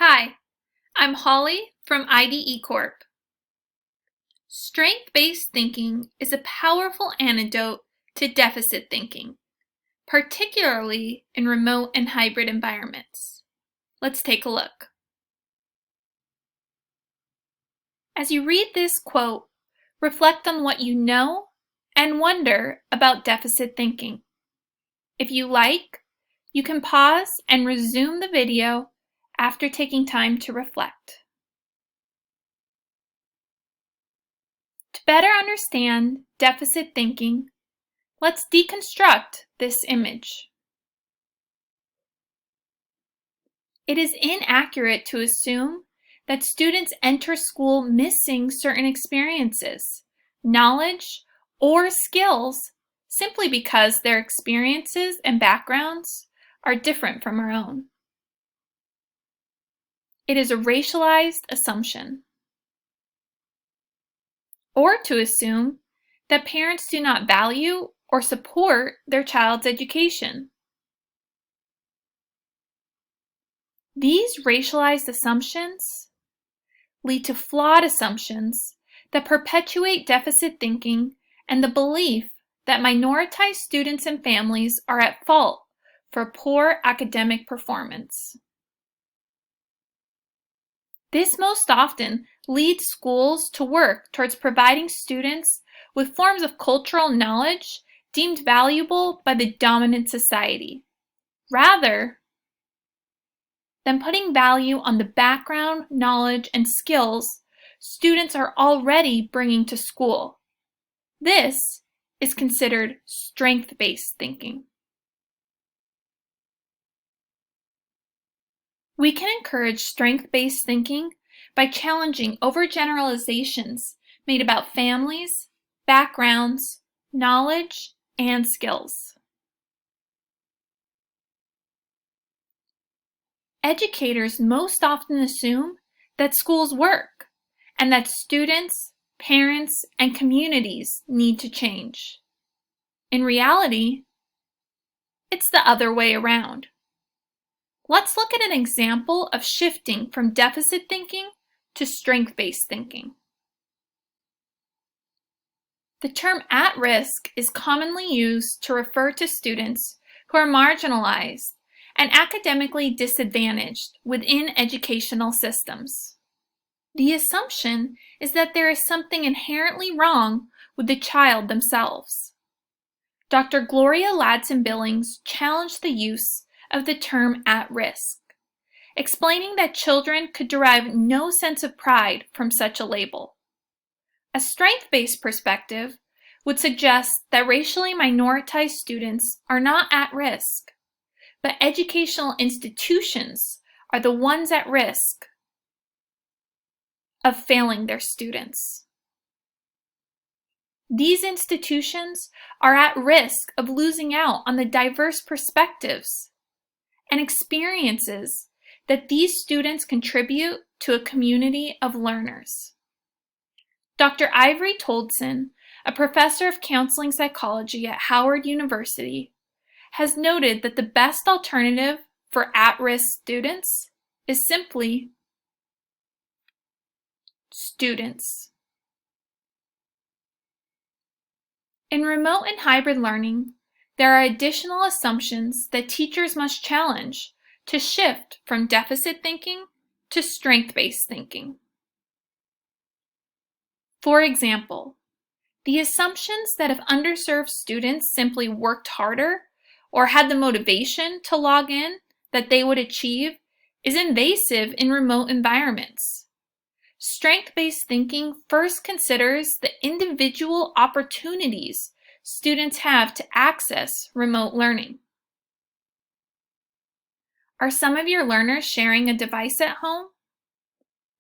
Hi, I'm Holly from IDE Corp. Strength-based thinking is a powerful antidote to deficit thinking, particularly in remote and hybrid environments. Let's take a look. As you read this quote, reflect on what you know and wonder about deficit thinking. If you like, you can pause and resume the video after taking time to reflect. To better understand deficit thinking, let's deconstruct this image. It is inaccurate to assume that students enter school missing certain experiences, knowledge, or skills simply because their experiences and backgrounds are different from our own. It is a racialized assumption. Or to assume that parents do not value or support their child's education. These racialized assumptions lead to flawed assumptions that perpetuate deficit thinking and the belief that minoritized students and families are at fault for poor academic performance. This most often leads schools to work towards providing students with forms of cultural knowledge deemed valuable by the dominant society, rather than putting value on the background, knowledge, and skills students are already bringing to school. This is considered strength-based thinking. We can encourage strength-based thinking by challenging overgeneralizations made about families, backgrounds, knowledge, and skills. Educators most often assume that schools work and that students, parents, and communities need to change. In reality, it's the other way around. Let's look at an example of shifting from deficit thinking to strength-based thinking. The term at risk is commonly used to refer to students who are marginalized and academically disadvantaged within educational systems. The assumption is that there is something inherently wrong with the child themselves. Dr. Gloria Ladson-Billings challenged the use of the term at risk, explaining that children could derive no sense of pride from such a label. A strength-based perspective would suggest that racially minoritized students are not at risk, but educational institutions are the ones at risk of failing their students. These institutions are at risk of losing out on the diverse perspectives and experiences that these students contribute to a community of learners. Dr. Ivory Toldson, a professor of counseling psychology at Howard University, has noted that the best alternative for at-risk students is simply students. In remote and hybrid learning, there are additional assumptions that teachers must challenge to shift from deficit thinking to strength-based thinking. For example, the assumptions that if underserved students simply worked harder or had the motivation to log in that they would achieve is invasive in remote environments. Strength-based thinking first considers the individual opportunities students have to access remote learning. Are some of your learners sharing a device at home?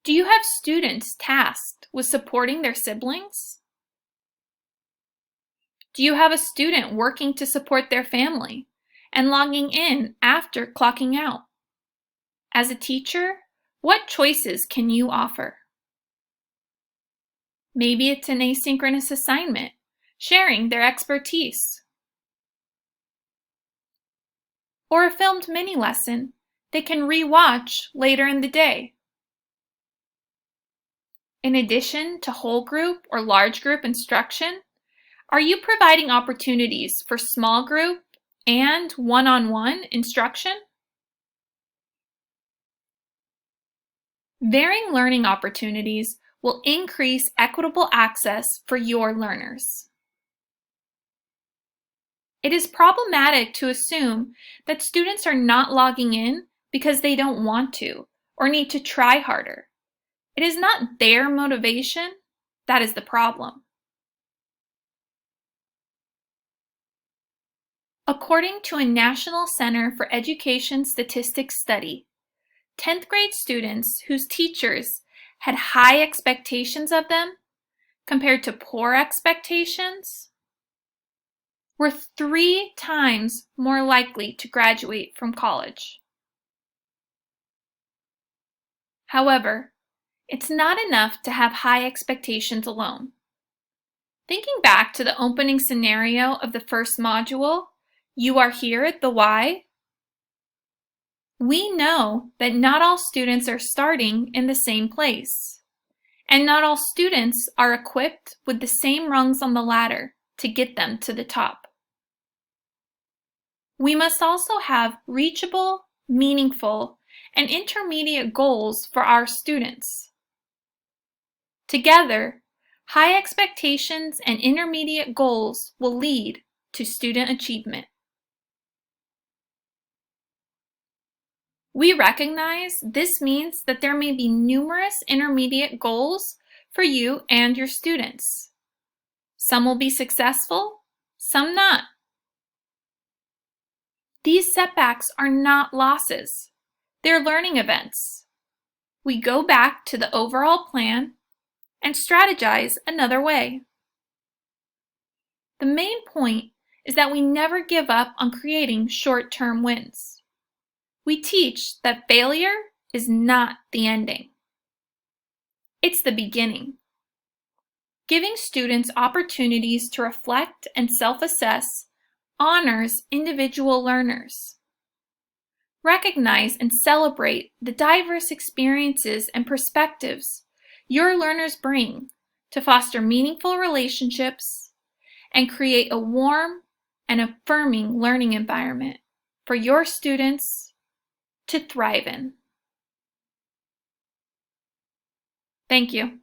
Do you have students tasked with supporting their siblings? Do you have a student working to support their family and logging in after clocking out? As a teacher, what choices can you offer? Maybe it's an asynchronous assignment, sharing their expertise. Or a filmed mini lesson they can re-watch later in the day. In addition to whole group or large group instruction, are you providing opportunities for small group and one-on-one instruction? Varying learning opportunities will increase equitable access for your learners. It is problematic to assume that students are not logging in because they don't want to or need to try harder. It is not their motivation that is the problem. According to a National Center for Education Statistics study, 10th grade students whose teachers had high expectations of them compared to poor expectations were 3 times more likely to graduate from college. However, it's not enough to have high expectations alone. Thinking back to the opening scenario of the first module, you are here at the Y, we know that not all students are starting in the same place, and not all students are equipped with the same rungs on the ladder to get them to the top. We must also have reachable, meaningful, and intermediate goals for our students. Together, high expectations and intermediate goals will lead to student achievement. We recognize this means that there may be numerous intermediate goals for you and your students. Some will be successful, some not. These setbacks are not losses. They're learning events. We go back to the overall plan and strategize another way. The main point is that we never give up on creating short-term wins. We teach that failure is not the ending. It's the beginning. Giving students opportunities to reflect and self-assess honors individual learners. Recognize and celebrate the diverse experiences and perspectives your learners bring to foster meaningful relationships and create a warm and affirming learning environment for your students to thrive in. Thank you.